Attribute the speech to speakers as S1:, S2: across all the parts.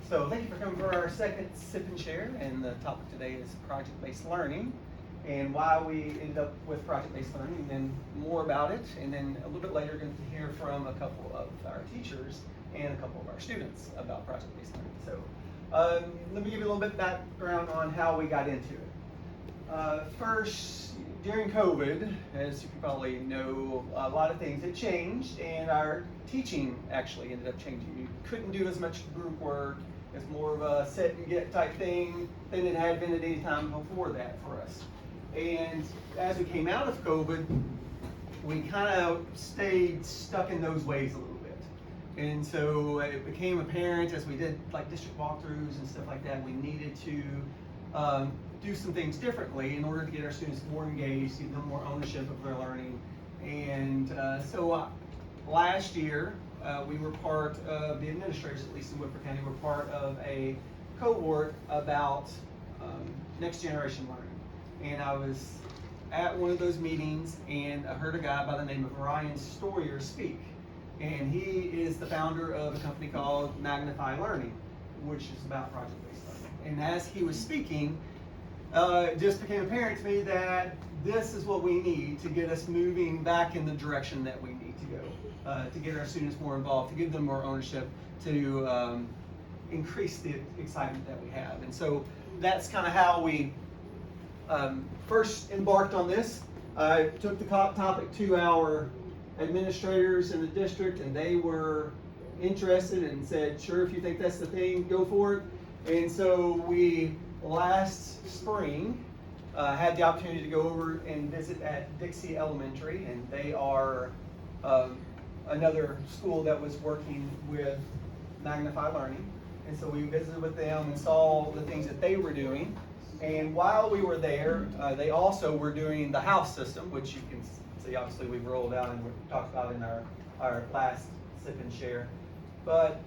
S1: So thank you for coming for our second Sip and Share, and the topic today is project-based learning and why we ended up with project-based learning, and then more about it, and then a little bit later going to hear from a couple of our teachers and a couple of our students about project-based learning. So let me give you a little bit of background on how we got into it. First, during COVID, as you probably know, a lot of things had changed, and our teaching actually ended up changing. You couldn't do as much group work. It's more of a sit and get type thing than it had been at any time before that for us. And as we came out of COVID, we kind of stayed stuck in those ways a little bit. And so it became apparent as we did like district walkthroughs and stuff like that, we needed to do some things differently in order to get our students more engaged, give them more ownership of their learning. And so last year, we were part of, the administrators, at least in Woodford County, were part of a cohort about next generation learning. And I was at one of those meetings, and I heard a guy by the name of Ryan Stoyer speak. And he is the founder of a company called Magnify Learning, which is about project-based learning. And as he was speaking, it just became apparent to me that this is what we need to get us moving back in the direction that we need to go, to get our students more involved, to give them more ownership, to increase the excitement that we have. And so that's kind of how we first embarked on this. I took the topic to our administrators in the district, and they were interested and said, sure, if you think that's the thing, go for it. And so we, last spring, had the opportunity to go over and visit at Dixie Elementary, and they are another school that was working with Magnify Learning. And so we visited with them and saw the things that they were doing. And while we were there, they also were doing the house system, which you can see obviously we've rolled out and we talked about in our last Sip and Share. But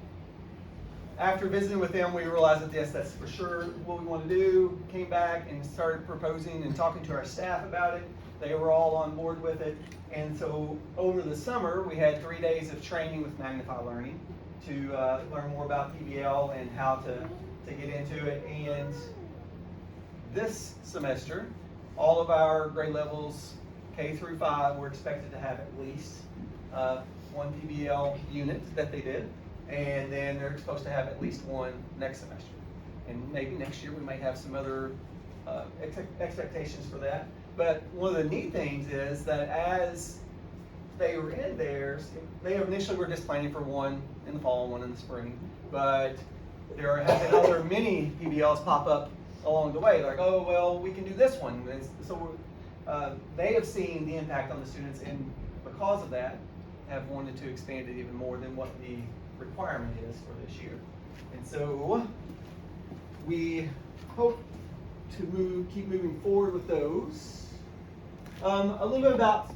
S1: after visiting with them, we realized that yes, that's for sure what we want to do. Came back and started proposing and talking to our staff about it. They were all on board with it. And so over the summer, we had 3 days of training with Magnify Learning to learn more about PBL and how to get into it. And this semester, all of our grade levels, K through 5, were expected to have at least one PBL unit that they did. And then they're supposed to have at least one next semester. And maybe next year we might have some other expectations for that. But one of the neat things is that as they were in theirs, they initially were just planning for one in the fall and one in the spring. But there have been other mini PBLs pop up along the way. Like, oh, well, we can do this one. And so they have seen the impact on the students, and because of that, have wanted to expand it even more than what the requirement is for this year. And so we hope to keep moving forward with those. A little bit about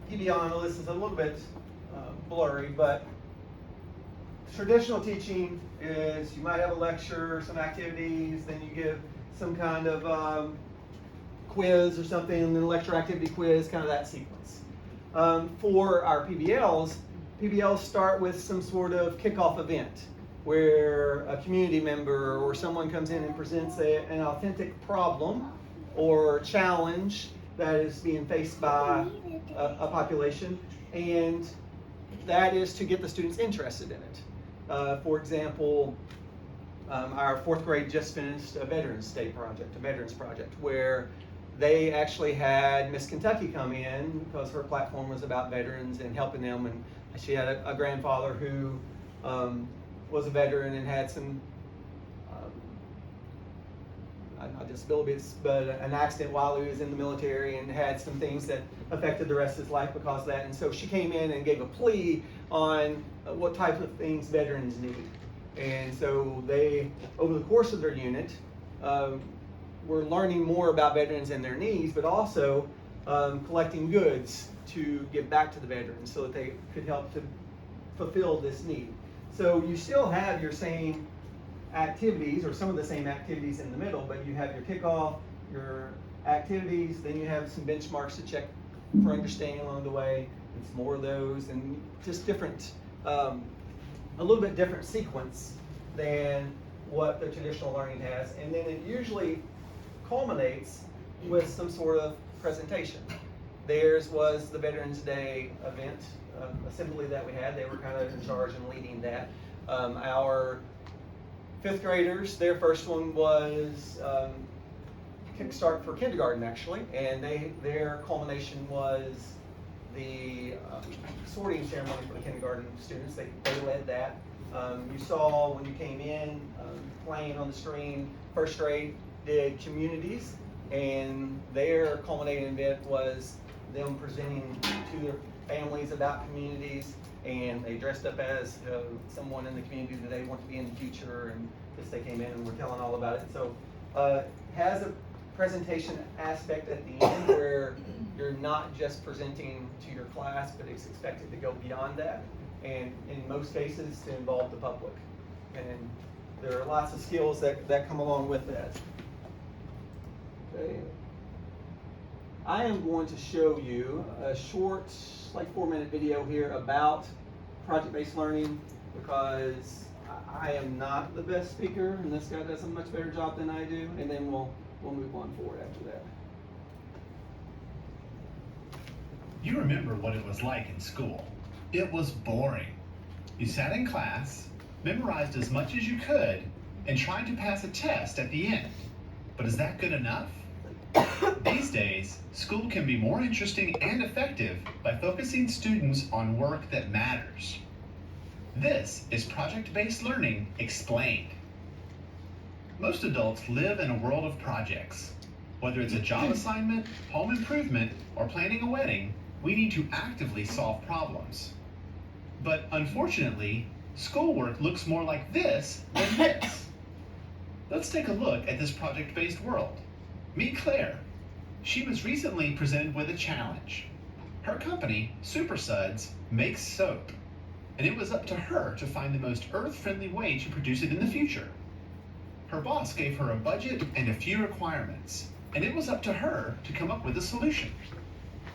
S1: PBL. I know this is a little bit blurry, but traditional teaching is you might have a lecture, some activities, then you give some kind of quiz or something, and then lecture, activity, quiz, kind of that sequence. For our PBLs start with some sort of kickoff event where a community member or someone comes in and presents an authentic problem or challenge that is being faced by a population, and that is to get the students interested in it. For example, our 4th grade just finished a Veterans project, where they actually had Miss Kentucky come in because her platform was about veterans and helping them, and she had a grandfather who was a veteran and had some not disabilities, but an accident while he was in the military, and had some things that affected the rest of his life because of that. And so she came in and gave a plea on what type of things veterans need. And so they, over the course of their unit, were learning more about veterans and their needs, but also collecting goods to give back to the veterans so that they could help to fulfill this need. So you still have your same activities, or some of the same activities in the middle, but you have your kickoff, your activities, then you have some benchmarks to check for understanding along the way, and some more of those, and just different, a little bit different sequence than what the traditional learning has. And then it usually culminates with some sort of presentation. Theirs was the Veterans Day event, assembly that we had. They were kind of in charge and leading that. Our fifth graders, their first one was Kickstart for Kindergarten, actually, and their culmination was the sorting ceremony for the kindergarten students. They led that. You saw when you came in, playing on the screen, first grade did communities, and their culminating event was them presenting to their families about communities, and they dressed up as someone in the community that they want to be in the future, and just they came in and were telling all about it. So has a presentation aspect at the end where you're not just presenting to your class, but it's expected to go beyond that, and in most cases to involve the public. And there are lots of skills that come along with that. Okay. I am going to show you a short, like 4-minute video here about project-based learning, because I am not the best speaker, and this guy does a much better job than I do, and then we'll move on forward after that.
S2: You remember what it was like in school. It was boring. You sat in class, memorized as much as you could, and tried to pass a test at the end. But is that good enough? These days, school can be more interesting and effective by focusing students on work that matters. This is Project-Based Learning Explained. Most adults live in a world of projects. Whether it's a job assignment, home improvement, or planning a wedding, we need to actively solve problems. But unfortunately, schoolwork looks more like this than this. Let's take a look at this project-based world. Meet Claire. She was recently presented with a challenge. Her company, Super Suds, makes soap, and it was up to her to find the most earth-friendly way to produce it in the future. Her boss gave her a budget and a few requirements, and it was up to her to come up with a solution.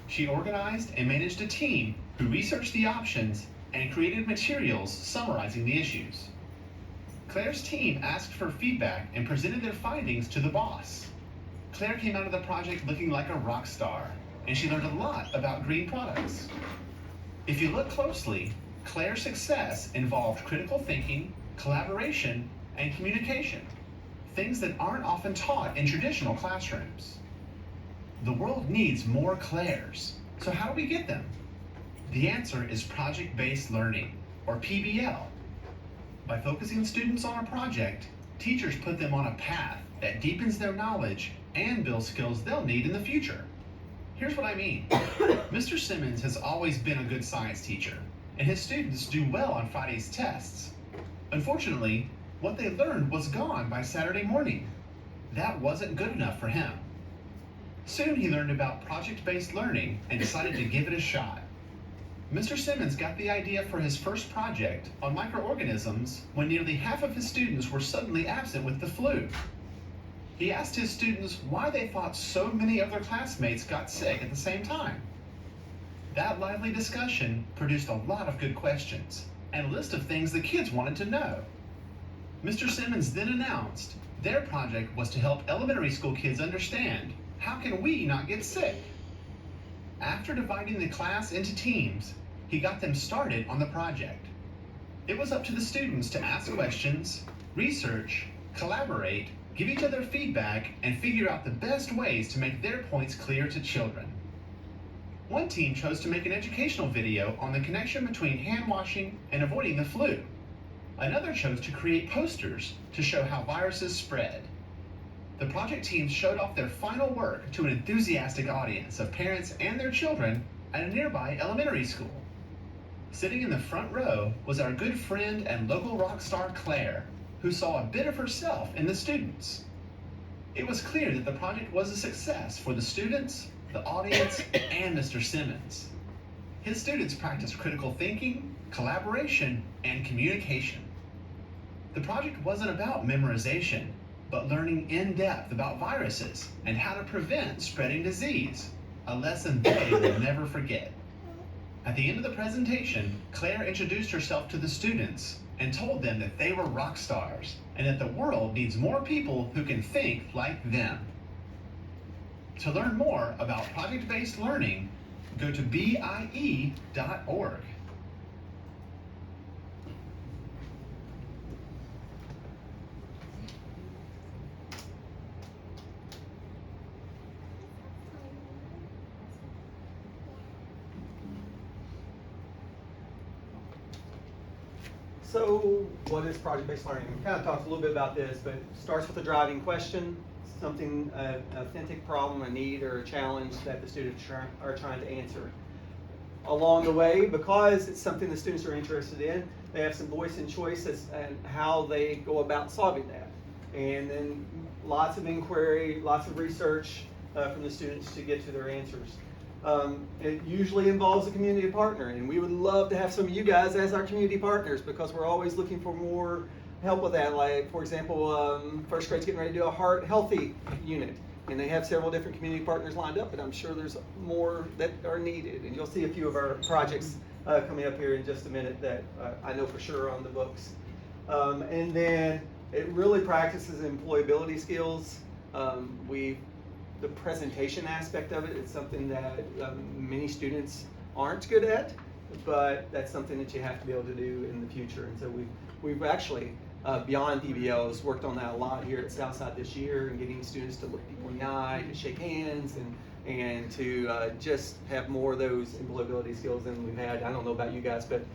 S2: She organized and managed a team who researched the options and created materials summarizing the issues. Claire's team asked for feedback and presented their findings to the boss. Claire came out of the project looking like a rock star, and she learned a lot about green products. If you look closely, Claire's success involved critical thinking, collaboration, and communication, things that aren't often taught in traditional classrooms. The world needs more Claires, so how do we get them? The answer is project-based learning, or PBL. By focusing students on a project, teachers put them on a path that deepens their knowledge and builds skills they'll need in the future. Here's what I mean. Mr. Simmons has always been a good science teacher, and his students do well on Friday's tests. Unfortunately, what they learned was gone by Saturday morning. That wasn't good enough for him. Soon he learned about project-based learning and decided to give it a shot. Mr. Simmons got the idea for his first project on microorganisms when nearly half of his students were suddenly absent with the flu. He asked his students why they thought so many of their classmates got sick at the same time. That lively discussion produced a lot of good questions and a list of things the kids wanted to know. Mr. Simmons then announced their project was to help elementary school kids understand, how can we not get sick? After dividing the class into teams, he got them started on the project. It was up to the students to ask questions, research, collaborate, give each other feedback, and figure out the best ways to make their points clear to children. One team chose to make an educational video on the connection between hand washing and avoiding the flu. Another chose to create posters to show how viruses spread. The project teams showed off their final work to an enthusiastic audience of parents and their children at a nearby elementary school. Sitting in the front row was our good friend and local rock star Claire, who saw a bit of herself in the students. It was clear that the project was a success for the students, the audience, and Mr. Simmons. His students practiced critical thinking, collaboration, and communication. The project wasn't about memorization, but learning in depth about viruses and how to prevent spreading disease, a lesson they will never forget. At the end of the presentation, Claire introduced herself to the students and told them that they were rock stars and that the world needs more people who can think like them. To learn more about project-based learning, go to BIE.org.
S1: So what is project-based learning? We kind of talked a little bit about this, but it starts with a driving question, something, an authentic problem, a need, or a challenge that the students are trying to answer. Along the way, because it's something the students are interested in, they have some voice and choice and how they go about solving that. And then lots of inquiry, lots of research from the students to get to their answers. It usually involves a community partner, and we would love to have some of you guys as our community partners because we're always looking for more help with that. Like, for example, first grade's getting ready to do a heart healthy unit, and they have several different community partners lined up, but I'm sure there's more that are needed. And you'll see a few of our projects coming up here in just a minute that I know for sure are on the books. And then it really practices employability skills. The presentation aspect of it is something that many students aren't good at, but that's something that you have to be able to do in the future. And so we've actually, beyond PBLs, worked on that a lot here at Southside this year, and getting students to look people in the eye, to shake hands, and to just have more of those employability skills than we've had. I don't know about you guys, but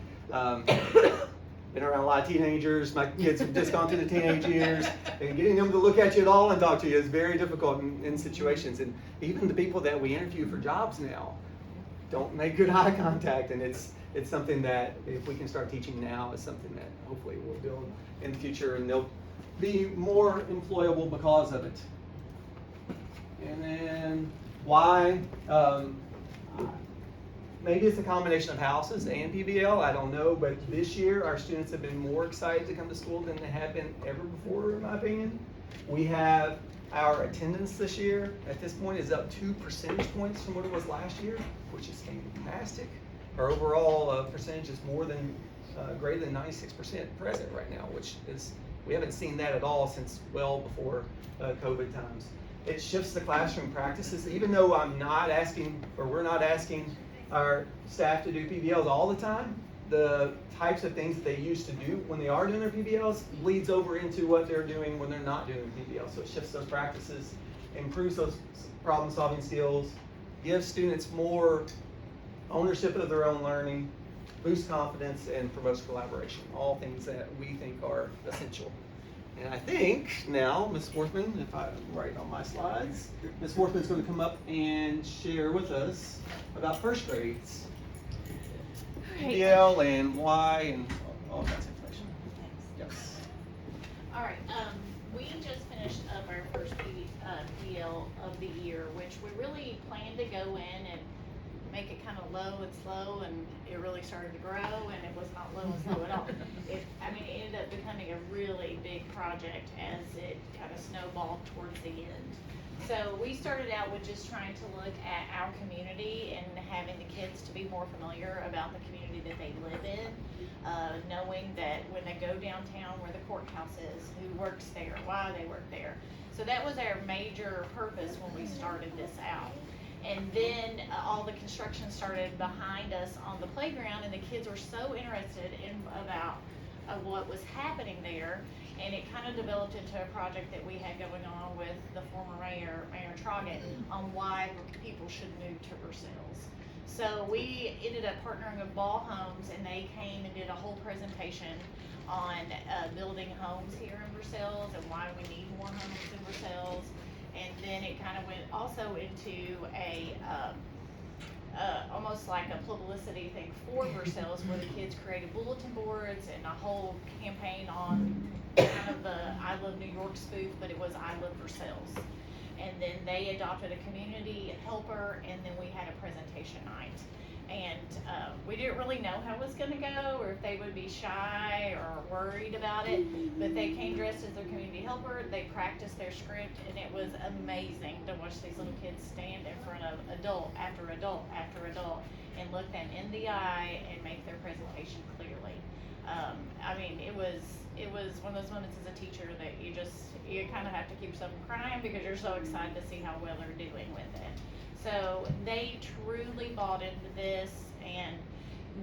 S1: been around a lot of teenagers. My kids have just gone through the teenage years, and getting them to look at you at all and talk to you is very difficult in situations. And even the people that we interview for jobs now don't make good eye contact, and it's something that if we can start teaching now, is something that hopefully we'll build in the future, and they'll be more employable because of it. And then why? Maybe it's a combination of houses and PBL, I don't know, but this year our students have been more excited to come to school than they have been ever before, in my opinion. We have our attendance this year, at this point, is up 2 percentage points from what it was last year, which is fantastic. Our overall percentage is more than, greater than 96% present right now, which is, we haven't seen that at all since well before COVID times. It shifts the classroom practices, even though I'm not asking, or we're not asking our staff to do PBLs all the time, the types of things that they used to do when they are doing their PBLs bleeds over into what they're doing when they're not doing PBLs. So it shifts those practices, improves those problem-solving skills, gives students more ownership of their own learning, boosts confidence, and promotes collaboration. All things that we think are essential. And I think now, Ms. Worthman, if I'm right on my slides, Ms. Worthman's going to come up and share with us about first grades, PBL and why, and all that information. Yes.
S3: All right. We just finished up our first PBL of the year, which we really planned to go in and make it kind of low and slow, and it really started to grow, and it was not low and slow at all. It ended up becoming a really big project as it kind of snowballed towards the end. So we started out with just trying to look at our community and having the kids to be more familiar about the community that they live in, knowing that when they go downtown where the courthouse is, who works there, why they work there. So that was our major purpose when we started this out. And then all the construction started behind us on the playground, and the kids were so interested in about what was happening there, and it kind of developed into a project that we had going on with the former Mayor Troggett, on why people should move to Versailles. So we ended up partnering with Ball Homes, and they came and did a whole presentation on building homes here in Versailles and why we need more homes in Versailles. And then it kind of went also into a almost like a publicity thing for Versailles, where the kids created bulletin boards and a whole campaign on kind of the I Love New York spoof, but it was I Love Versailles. And then they adopted a community helper, and then we had a presentation night. And we didn't really know how it was going to go, or if they would be shy or worried about it, but they came dressed as their community helper. They practiced their script, and it was amazing to watch these little kids stand in front of adult after adult after adult and look them in the eye and make their presentation clearly. I mean, it was one of those moments as a teacher that you kind of have to keep yourself from crying because you're so excited to see how well they're doing with it. So they truly bought into this, and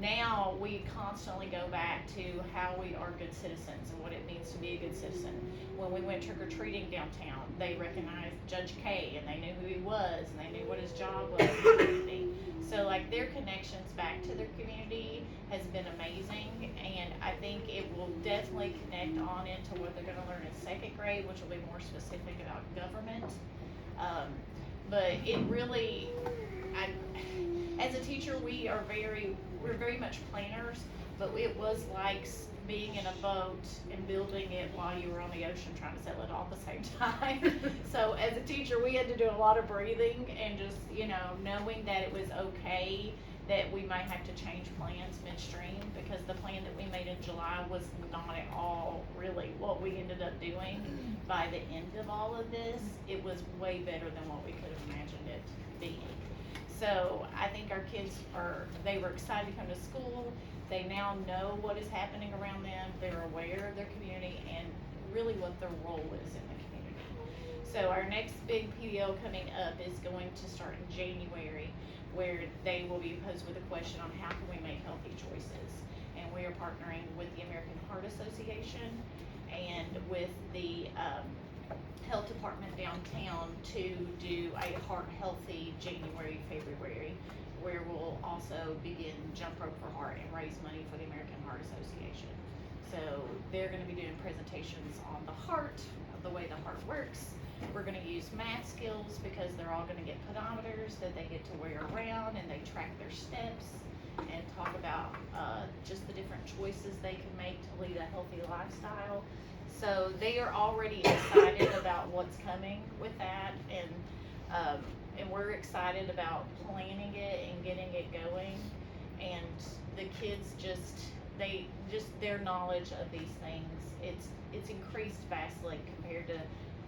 S3: now we constantly go back to how we are good citizens and what it means to be a good citizen. When we went trick-or-treating downtown, they recognized Judge Kay, and they knew who he was, and they knew what his job was in the community. So like their connections back to their community has been amazing, and I think it will definitely connect on into what they're gonna learn in second grade, which will be more specific about government. But it really, as a teacher, we're very much planners, but it was like being in a boat and building it while you were on the ocean trying to sail it all at the same time. So as a teacher, we had to do a lot of breathing and just, knowing that it was okay that we might have to change plans midstream, because the plan that we made in July was not at all really what we ended up doing. By the end of all of this, it was way better than what we could have imagined it being. So I think our kids they were excited to come to school. They now know what is happening around them. They're aware of their community and really what their role is in the community. So our next big PBL coming up is going to start in January, where they will be posed with a question on how can we make healthy choices. And we are partnering with the American Heart Association and with the health department downtown to do a Heart Healthy January, February, where we'll also begin Jump Rope for Heart and raise money for the American Heart Association. So they're gonna be doing presentations on the heart, the way the heart works. We're gonna use math skills because they're all gonna get pedometers that they get to wear around, and they track their steps and talk about just the different choices they can make to lead a healthy lifestyle. So they are already excited about what's coming with that, and we're excited about planning it and getting it going. And the kids their knowledge of these things, it's increased vastly compared to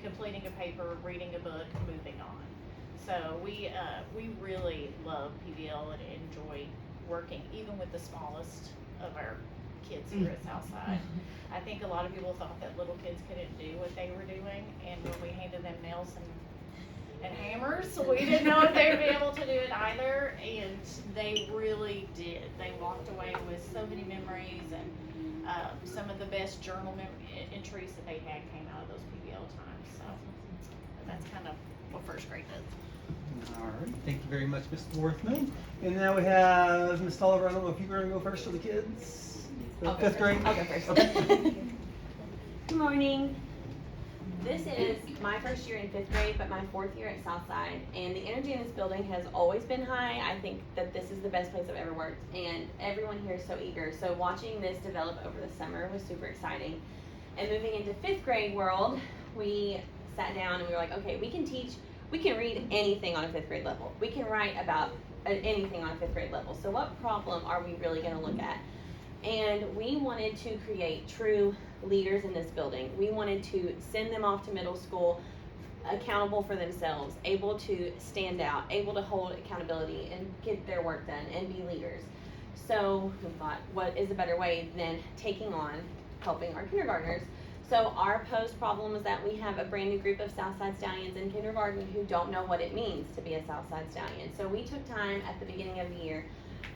S3: completing a paper, reading a book, moving on. So we really love PBL and enjoy working even with the smallest of our kids here at Southside. I think a lot of people thought that little kids couldn't do what they were doing, and when we handed them nails and hammers, we didn't know if they would be able to do it either, and they really did. They walked away with so many memories, and some of the best journal entries that they had came out of those PBL times. So that's kind of what first grade does.
S1: All right, thank you very much, Mr. Worthman. And now we have Ms. Tolliver. I don't know if you're going to go first for the kids. Fifth grade?
S4: I'll go first.
S1: Okay.
S4: Good morning. This is my first year in fifth grade, but my fourth year at Southside, and the energy in this building has always been high. I think that this is the best place I've ever worked, and everyone here is so eager. So watching this develop over the summer was super exciting. And moving into fifth grade world, we sat down and we were like, okay, we can read anything on a fifth grade level. We can write about anything on a fifth grade level. So what problem are we really going to look at? And we wanted to create true leaders in this building. We wanted to send them off to middle school accountable for themselves, able to stand out, able to hold accountability and get their work done and be leaders. So we thought, what is a better way than taking on helping our kindergartners? So our posed problem is that we have a brand new group of Southside Stallions in kindergarten who don't know what it means to be a Southside Stallion. So we took time at the beginning of the year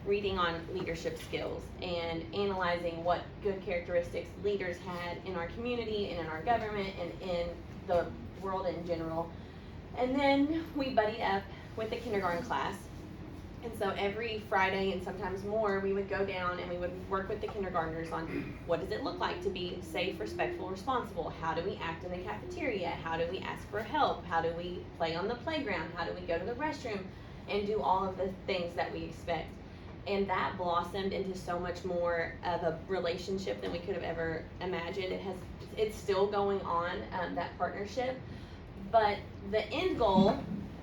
S4: reading on leadership skills and analyzing what good characteristics leaders had in our community and in our government and in the world in general. And then we buddied up with the kindergarten class. And so every Friday and sometimes more, we would go down and we would work with the kindergartners on what does it look like to be safe, respectful, responsible? How do we act in the cafeteria? How do we ask for help? How do we play on the playground? How do we go to the restroom and do all of the things that we expect? And that blossomed into so much more of a relationship than we could have ever imagined. It's still going on, that partnership. But the end goal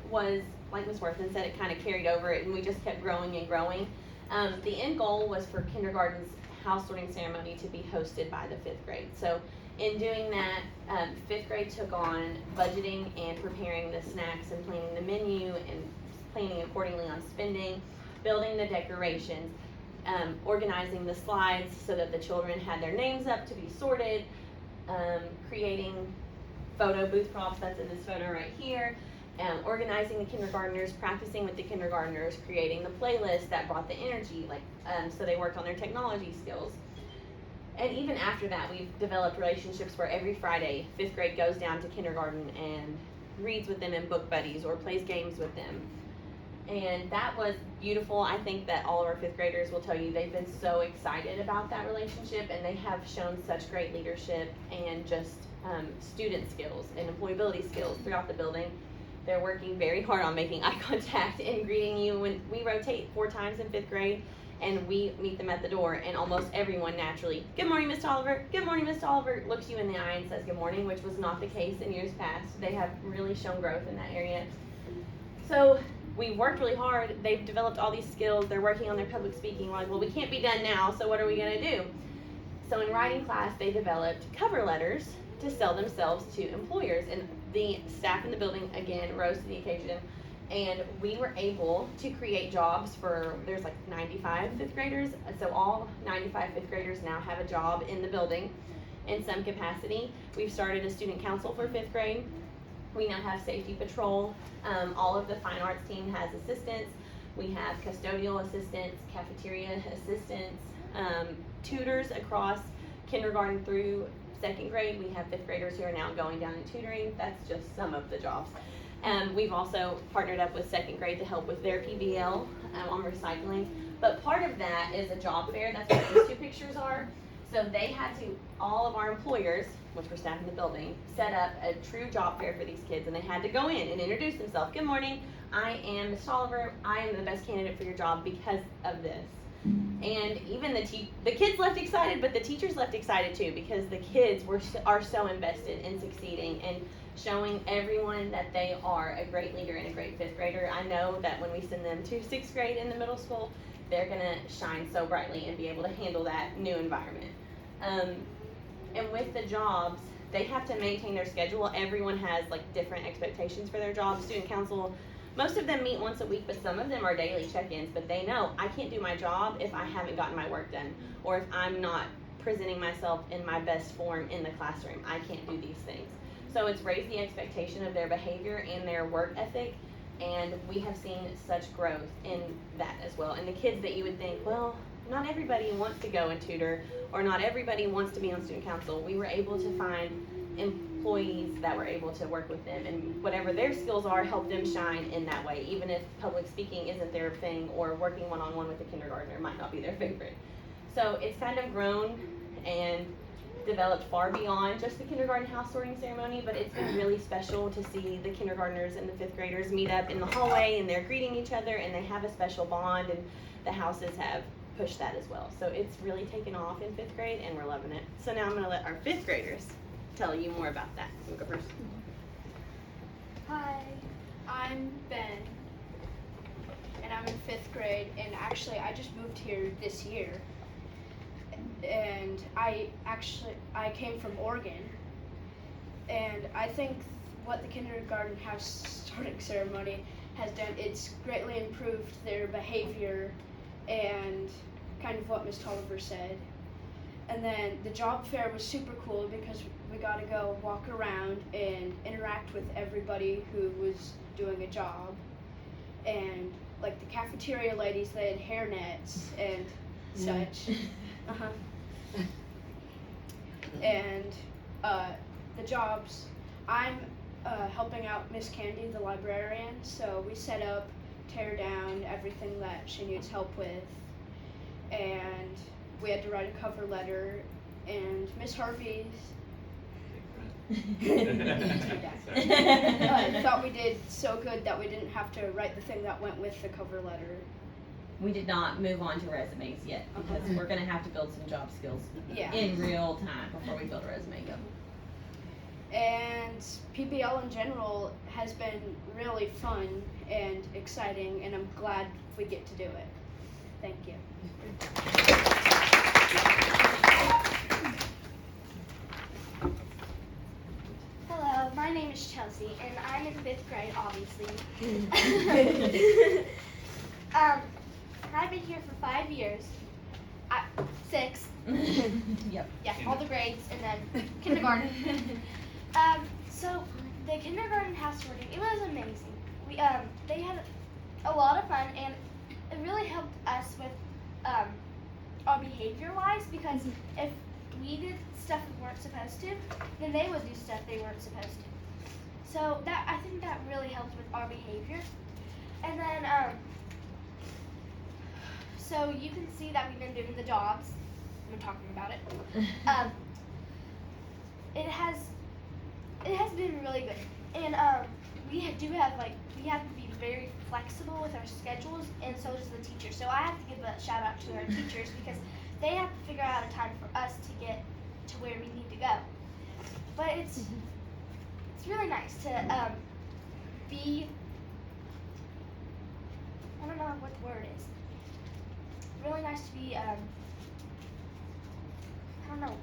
S4: was, like Ms. Worthman said, it kind of carried over it and we just kept growing and growing. The end goal was for kindergarten's house sorting ceremony to be hosted by the fifth grade. So in doing that, fifth grade took on budgeting and preparing the snacks and planning the menu and planning accordingly on spending, building the decorations, organizing the slides so that the children had their names up to be sorted, creating photo booth props, that's in this photo right here, organizing the kindergartners, practicing with the kindergartners, creating the playlist that brought the energy, so they worked on their technology skills. And even after that, we've developed relationships where every Friday, 5th grade goes down to kindergarten and reads with them in book buddies or plays games with them. And that was beautiful. I think that all of our 5th graders will tell you they've been so excited about that relationship, and they have shown such great leadership and just student skills and employability skills throughout the building. They're working very hard on making eye contact and greeting you. When we rotate 4 times in 5th grade, and we meet them at the door, and almost everyone naturally, "Good morning, Mr. Oliver, good morning, Mr. Oliver," looks you in the eye and says good morning, which was not the case in years past. They have really shown growth in that area. So we worked really hard. They've developed all these skills. They're working on their public speaking. We're like, well, we can't be done now, so what are we gonna do? So in writing class, they developed cover letters to sell themselves to employers, and the staff in the building, again, rose to the occasion. And we were able to create jobs for, there's like 95 5th graders, so all 95 5th graders now have a job in the building in some capacity. We've started a student council for 5th grade. We now have safety patrol. All of the fine arts team has assistants. We have custodial assistants, cafeteria assistants, tutors across kindergarten through 2nd grade. We have 5th graders who are now going down and tutoring. That's just some of the jobs. We've also partnered up with 2nd grade to help with their PBL on recycling. But part of that is a job fair. That's what these 2 pictures are. So they had to, all of our employers, which were staff in the building, set up a true job fair for these kids, and they had to go in and introduce themselves. "Good morning, I am Ms. Oliver. I am the best candidate for your job because of this." And even the kids left excited, but the teachers left excited too, because the kids are so invested in succeeding and showing everyone that they are a great leader and a great 5th grader. I know that when we send them to 6th grade in the middle school, they're gonna shine so brightly and be able to handle that new environment. And with the jobs, they have to maintain their schedule. Everyone has like different expectations for their job. Student council, most of them meet once a week, but some of them are daily check-ins. But they know I can't do my job if I haven't gotten my work done, or if I'm not presenting myself in my best form in the classroom. I can't do these things. So it's raised the expectation of their behavior and their work ethic, and we have seen such growth in that as well. And the kids that you would think, well, not everybody wants to go and tutor, or not everybody wants to be on student council, we were able to find employees that were able to work with them, and whatever their skills are, help them shine in that way, even if public speaking isn't their thing, or working one-on-one with a kindergartner might not be their favorite. So it's kind of grown and developed far beyond just the kindergarten house sorting ceremony, but it's been really special to see the kindergartners and the 5th graders meet up in the hallway, and they're greeting each other, and they have a special bond, and the houses have pushed that as well. So it's really taken off in 5th grade, and we're loving it. So now I'm going to let our 5th graders tell you more about that. You go first.
S5: Hi, I'm Ben, and I'm in 5th grade, and actually I just moved here this year, and I came from Oregon, and I think what the kindergarten house sorting ceremony has done, it's greatly improved their behavior and kind of what Ms. Tolliver said. And then the job fair was super cool because we got to go walk around and interact with everybody who was doing a job. And like the cafeteria ladies, they had hairnets and such. And the jobs, I'm helping out Miss Candy, the librarian, so we set up, tear down everything that she needs help with, and we had to write a cover letter, and Miss Harvey's thought we did so good that we didn't have to write the thing that went with the cover letter.
S4: We did not move on to resumes yet, because we're going to have to build some job skills
S5: Yeah.
S4: in real time before we build a resume. Go.
S5: And PBL in general has been really fun and exciting, and I'm glad we get to do it. Thank you.
S6: Hello, my name is Chelsea, and I'm in 5th grade, obviously. I've been here for 5 years, 6.
S4: Yep.
S6: Yeah, all the grades, and then kindergarten. So the kindergarten house sorting, it was amazing. We they had a lot of fun, and it really helped us with our behavior wise, because if we did stuff we weren't supposed to, then they would do stuff they weren't supposed to. So that, I think that really helped with our behavior. And then so you can see that we've been doing the jobs. We've been talking about it. It has been really good, and we have to be very flexible with our schedules, and so does the teacher. So I have to give a shout out to our teachers, because they have to figure out a time for us to get to where we need to go. But it's really nice to be, I don't know what the word is. Really nice to be I don't know,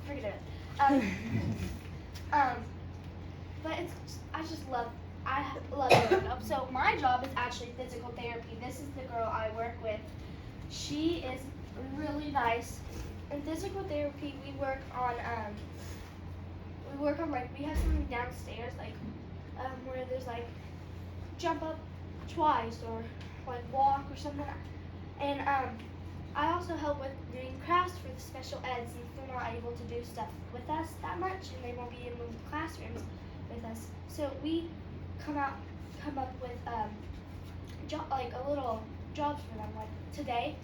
S6: forget it. But I love growing up. So my job is actually physical therapy. This is the girl I work with. She is really nice. In physical therapy, we work on we have something downstairs, where there's jump up twice, or walk or something. And I also help with doing crafts for the special eds, since they're not able to do stuff with us that much, and they won't be able to move classrooms with us. So we come up with a little jobs for them. Like today,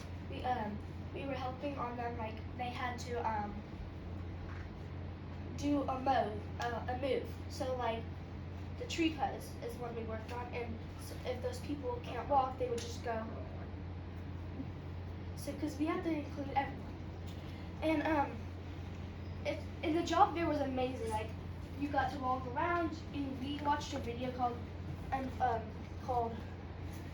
S6: we were helping on them. They had to do a move. So the tree pose is what we worked on, and so if those people can't walk, they would just go. So, because we have to include everyone. And the job there was amazing. You got to walk around, and we watched a video called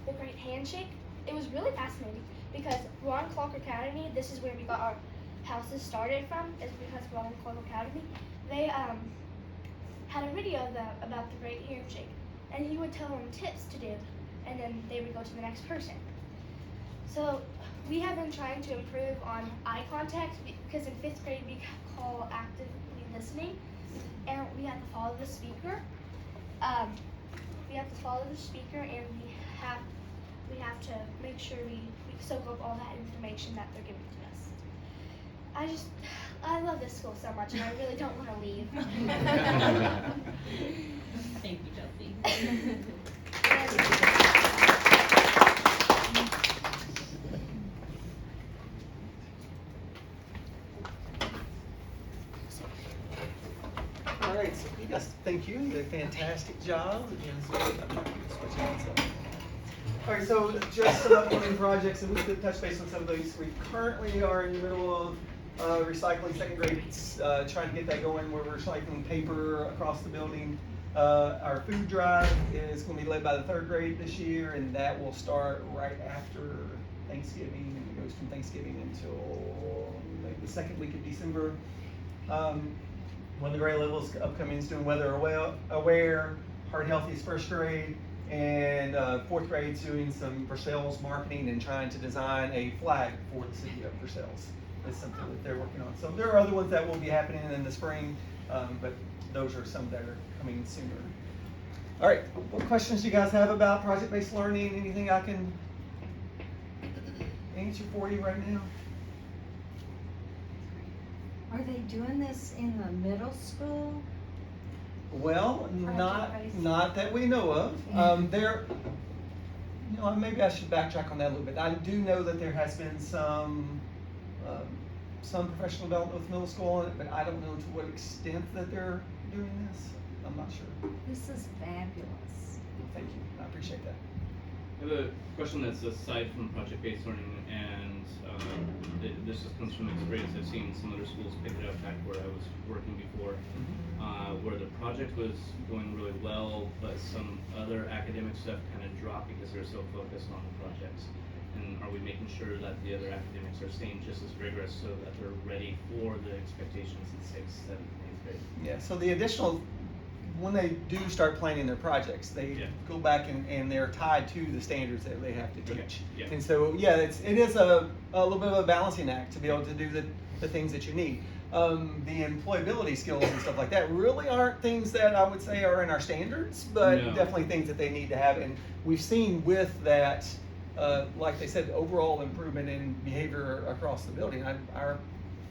S6: The Great Handshake. It was really fascinating, because Ron Clark Academy, this is where we got our houses started from, is because Ron Clark Academy, they had a video about the Great Handshake, and he would tell them tips to do, and then they would go to the next person. So we have been trying to improve on eye contact, because in 5th grade we call actively listening, and we have to follow the speaker. And we have to make sure we soak up all that information that they're giving to us. I love this school so much, and I really don't want to leave.
S4: Thank you, Chelsea.
S1: All right, so you guys, thank you. You did a fantastic job. All right, so just some upcoming projects, and we could touch base on some of those. We currently are in the middle of recycling 2nd grade, trying to get that going. We're recycling paper across the building. Our food drive is going to be led by the 3rd grade this year, and that will start right after Thanksgiving, and it goes from Thanksgiving until maybe the 2nd week of December. One of the grade levels upcoming is doing Weather Aware. Heart Healthy is 1st grade, and 4th grade's doing some Versailles marketing and trying to design a flag for the city of Versailles. It's something that they're working on. So there are other ones that will be happening in the spring, but those are some that are coming sooner. All right, what questions do you guys have about project-based learning? Anything I can answer for you right now?
S7: Are they doing this in the middle school?
S1: Well, not that we know of. Maybe I should backtrack on that a little bit. I do know that there has been some professional development with middle school on it, but I don't know to what extent that they're doing this. I'm not sure.
S7: This is fabulous.
S1: Thank you. I appreciate that.
S8: I have a question that's aside from project-based learning, and this just comes from experience. I've seen some other schools pick it up back where I was working before, where the project was going really well, but some other academic stuff kind of dropped because they're so focused on the projects. And are we making sure that the other academics are staying just as rigorous so that they're ready for the expectations in 6th, 7th, and 8th grade?
S1: Yeah, so the additional when they do start planning their projects, they
S8: Yeah.
S1: go back and they're tied to the standards that they have to
S8: Okay,
S1: teach.
S8: yeah.
S1: And so, yeah, it is a little bit of a balancing act to be able to do the things that you need. The employability skills and stuff like that really aren't things that I would say are in our standards, but
S8: No.
S1: definitely things that they need to have. And we've seen with that, like they said, overall improvement in behavior across the building. Our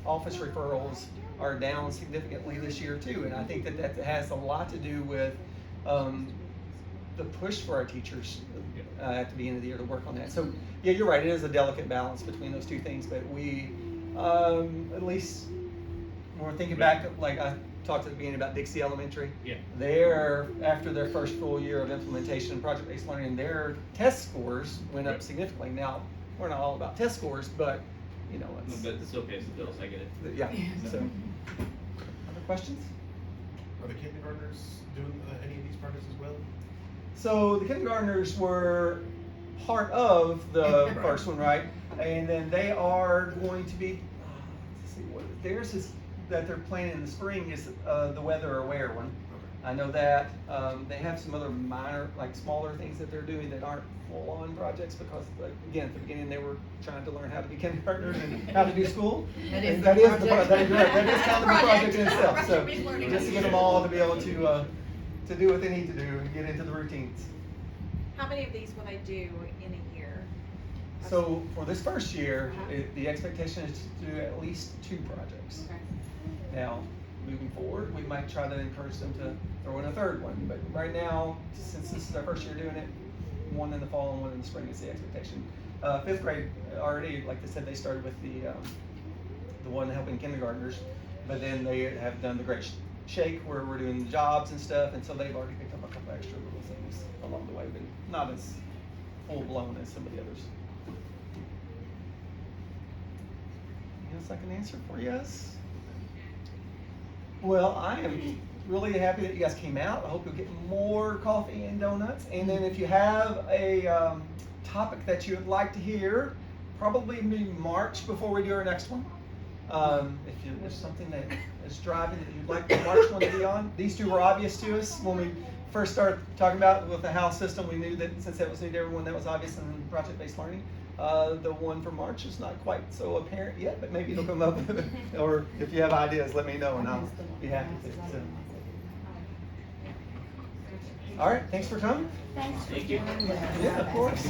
S1: office referrals are down significantly this year too, and I think that has a lot to do with the push for our teachers at the beginning of the year to work on that. So yeah, you're right. It is a delicate balance between those two things, but we at least when we're thinking back, like I talked at the beginning about Dixie Elementary.
S8: Yeah.
S1: They're after their first full year of implementation and project-based learning, their test scores went up
S8: Right.
S1: significantly. Now we're not all about test scores, but you know it's
S8: But it still pays the bills, I get it.
S1: yeah. So other questions?
S9: Are the kindergartners doing any of these projects as well?
S1: So the kindergartners were part of the
S9: Right.
S1: first one, right? And then they are going to be, let's see, what theirs is that they're planning in the spring is the weather aware one. I know that. They have some other minor, like smaller things that they're doing that aren't full-on projects because, like, again, at the beginning they were trying to learn how to be kindergartners and how to do school.
S7: That
S1: And
S7: is
S1: that
S7: the
S1: is
S7: project.
S1: that is kind of the project in itself.
S3: Project
S1: So
S3: based learning.
S1: just to get them all to be able to do what they need to do and get into the routines.
S10: How many of these will they do in a year?
S1: So for this first year, the expectation is to do at least 2 projects.
S10: Okay.
S1: Now, moving forward, we might try to encourage them to throw in a 3rd one, but right now, since this is our first year doing it, 1 in the fall and 1 in the spring is the expectation. 5th grade already, like they said, they started with the one helping kindergartners, but then they have done the Great Shake where we're doing the jobs and stuff, and so they've already picked up a couple extra little things along the way, but not as full blown as some of the others. Anything else I can answer for you guys? Well, I am really happy that you guys came out. I hope you'll get more coffee and donuts. And then if you have a topic that you would like to hear, probably maybe March before we do our next one. If there's something that is driving that you'd like the March one to be on. These 2 were obvious to us when we first started talking about it with the house system. We knew that since that was new to everyone, that was obvious in project-based learning. The one for March is not quite so apparent yet, but maybe it'll come up. Or if you have ideas, let me know and I'll be happy to. So. All right, thanks for coming.
S6: Thanks.
S8: Thank you.
S1: Yeah, of course.